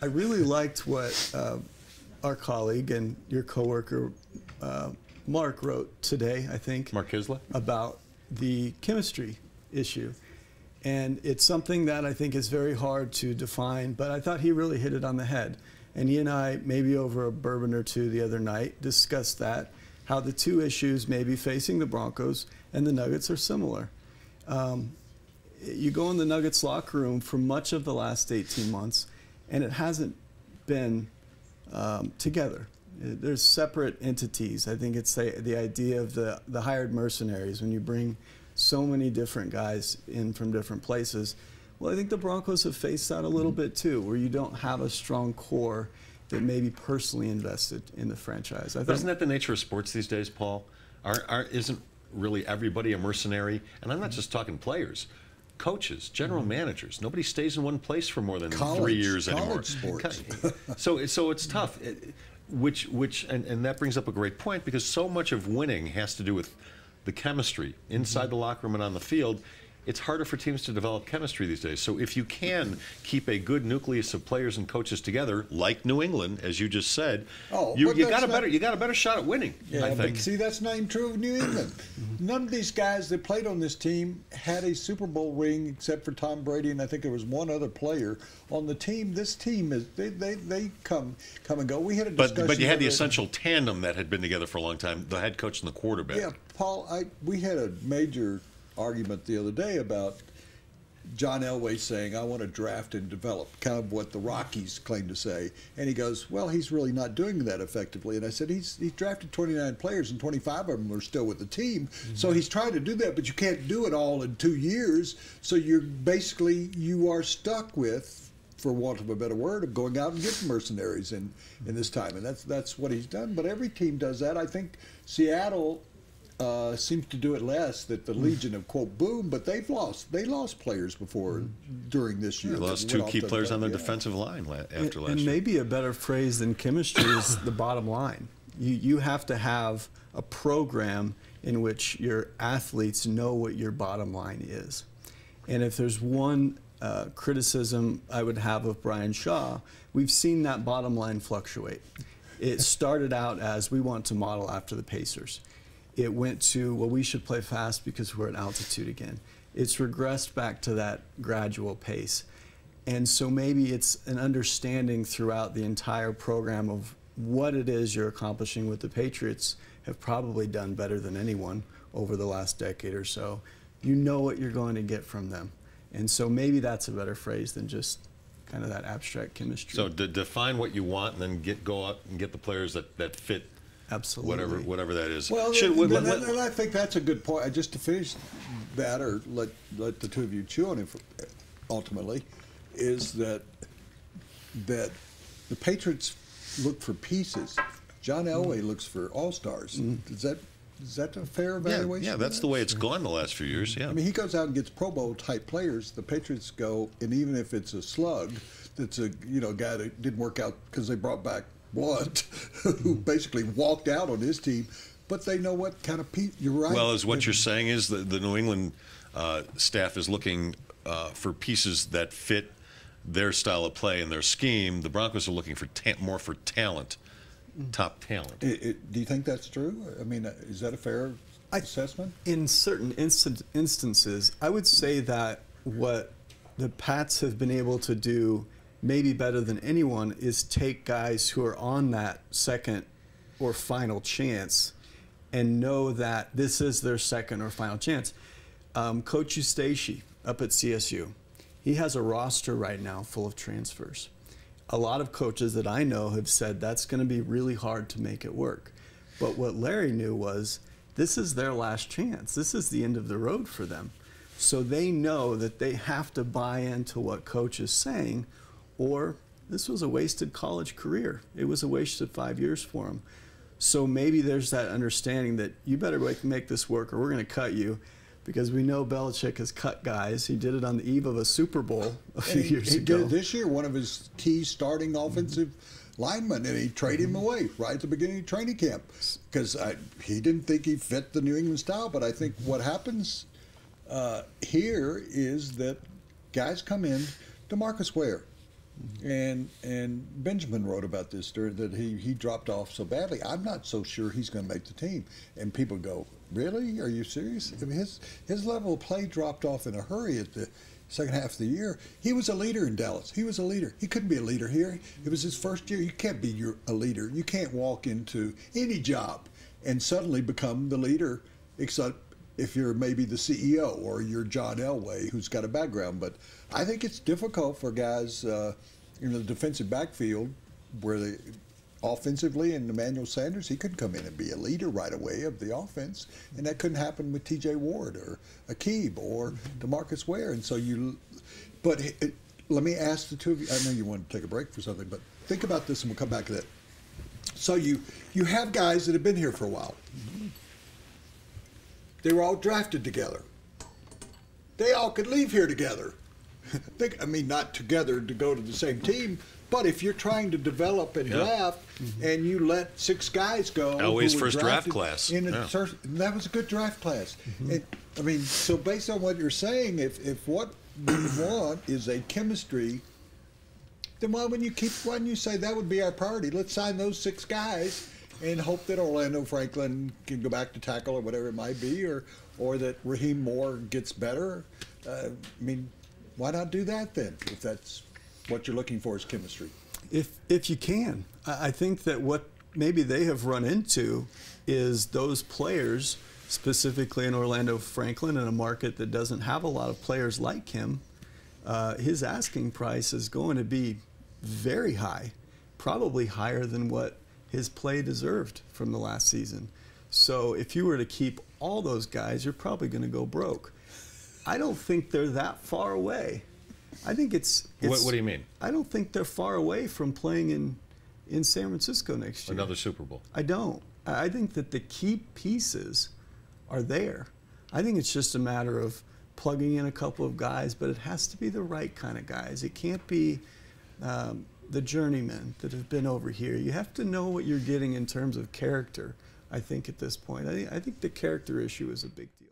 I really liked what our colleague and your coworker Mark wrote today, I think. Mark Kisla? About the chemistry issue. And it's something that I think is very hard to define, but I thought he really hit it on the head. And he and I, maybe over a bourbon or two the other night, discussed that, how the two issues maybe facing the Broncos and the Nuggets are similar. You go in the Nuggets locker room for much of the last 18 months, and it hasn't been together. There's separate entities. I think it's the idea of the hired mercenaries. When you bring so many different guys in from different places, well, I think the Broncos have faced that a little bit too, where you don't have a strong core that may be personally invested in the franchise. Isn't that the nature of sports these days, Paul? Isn't really everybody a mercenary? And I'm not just talking players. Coaches, general managers, nobody stays in one place for more than 3 years anymore. Sports. So it's tough. And that brings up a great point, because so much of winning has to do with the chemistry inside the locker room and on the field. It's harder for teams to develop chemistry these days. So if you can keep a good nucleus of players and coaches together, like New England, as you just said, you got a better shot at winning. Yeah, I think. But see, that's not even true of New England. None of these guys that played on this team had a Super Bowl ring, except for Tom Brady, and I think there was one other player on the team. This team is they come and go. We had a discussion. But you had the essential tandem that had been together for a long time: the head coach and the quarterback. Yeah, Paul. We had a major argument the other day about John Elway saying, I want to draft and develop, kind of what the Rockies claim to say. And he goes, well, he's really not doing that effectively. And I said, he's drafted 29 players, and 25 of them are still with the team. So he's trying to do that, but you can't do it all in 2 years. So you are stuck with, for want of a better word, of going out and getting mercenaries in this time. And that's what he's done. But every team does that. I think Seattle seems to do it less, that the Legion of, quote, boom, but they lost players before during this year. They lost two key players on their defensive line after last year. And maybe a better phrase than chemistry is the bottom line. You have to have a program in which your athletes know what your bottom line is. And if there's one criticism I would have of Brian Shaw, we've seen that bottom line fluctuate. It started out as, we want to model after the Pacers. It went to, well, we should play fast because we're at altitude again. It's regressed back to that gradual pace. And so maybe it's an understanding throughout the entire program of what it is you're accomplishing. With the Patriots have probably done better than anyone over the last decade or so. You know what you're going to get from them. And so maybe that's a better phrase than just kind of that abstract chemistry. So define what you want, and then go out and get the players that fit. Absolutely. Whatever that is. Well, and I think that's a good point. Just to finish that, or let the two of you chew on it ultimately, is that the Patriots look for pieces. John Elway looks for all-stars. Is that a fair evaluation? Yeah, that's the way it's gone the last few years, yeah. I mean, he goes out and gets Pro Bowl-type players. The Patriots go, and even if it's a slug, that's a guy that didn't work out because they brought back Blunt, who basically walked out on his team, but they know what kind of piece. You're right. Well, as what you're saying is the New England staff is looking for pieces that fit their style of play and their scheme. The Broncos are looking for more for talent, top talent. Do you think that's true? I mean, is that a fair assessment? In certain instances, I would say that what the Pats have been able to do, maybe better than anyone, is take guys who are on that second or final chance and know that this is their second or final chance. Coach Eustace up at CSU, he has a roster right now full of transfers. A lot of coaches that I know have said that's going to be really hard to make it work. But what Larry knew was this is their last chance. This is the end of the road for them. So they know that they have to buy into what coach is saying, or this was a wasted college career. It was a wasted 5 years for him. So maybe there's that understanding that you better make this work or we're going to cut you, because we know Belichick has cut guys. He did it on the eve of a Super Bowl a few years ago. He did this year, one of his key starting offensive linemen, and he traded him away right at the beginning of training camp because he didn't think he fit the New England style. But I think what happens Here is that guys come in, DeMarcus Ware, and Benjamin wrote about this that he dropped off so badly. I'm not so sure he's going to make the team. And people go, really? Are you serious? I mean, his level of play dropped off in a hurry at the second half of the year. He was a leader in Dallas. He was a leader. He couldn't be a leader here. It was his first year. You can't be a leader. You can't walk into any job and suddenly become the leader, except if you're maybe the CEO or you're John Elway, who's got a background. But I think it's difficult for guys in the defensive backfield where they offensively, and Emmanuel Sanders, he couldn't come in and be a leader right away of the offense, and that couldn't happen with T.J. Ward or Akib or DeMarcus Ware. And so let me ask the two of you. I know you want to take a break for something, but think about this, and we'll come back to that. So you have guys that have been here for a while. They were all drafted together. They all could leave here together. I mean, not together to go to the same team, but if you're trying to develop and draft, and you let 6 guys go, Elway's first draft class. That was a good draft class. And, I mean, so based on what you're saying, if what we want is a chemistry, then why wouldn't you say that would be our priority? Let's sign those 6 guys and hope that Orlando Franklin can go back to tackle or whatever it might be, or that Raheem Moore gets better. I mean, why not do that then, if that's what you're looking for is chemistry? If you can. I think that what maybe they have run into is those players, specifically in Orlando Franklin, in a market that doesn't have a lot of players like him, his asking price is going to be very high, probably higher than what his play deserved from the last season. So if you were to keep all those guys, you're probably going to go broke. I don't think they're that far away. I think it's what do you mean? I don't think they're far away from playing in San Francisco next year. Another Super Bowl. I don't. I think that the key pieces are there. I think it's just a matter of plugging in a couple of guys, but it has to be the right kind of guys. It can't be the journeymen that have been over here. You have to know what you're getting in terms of character, I think, at this point. I think the character issue is a big deal.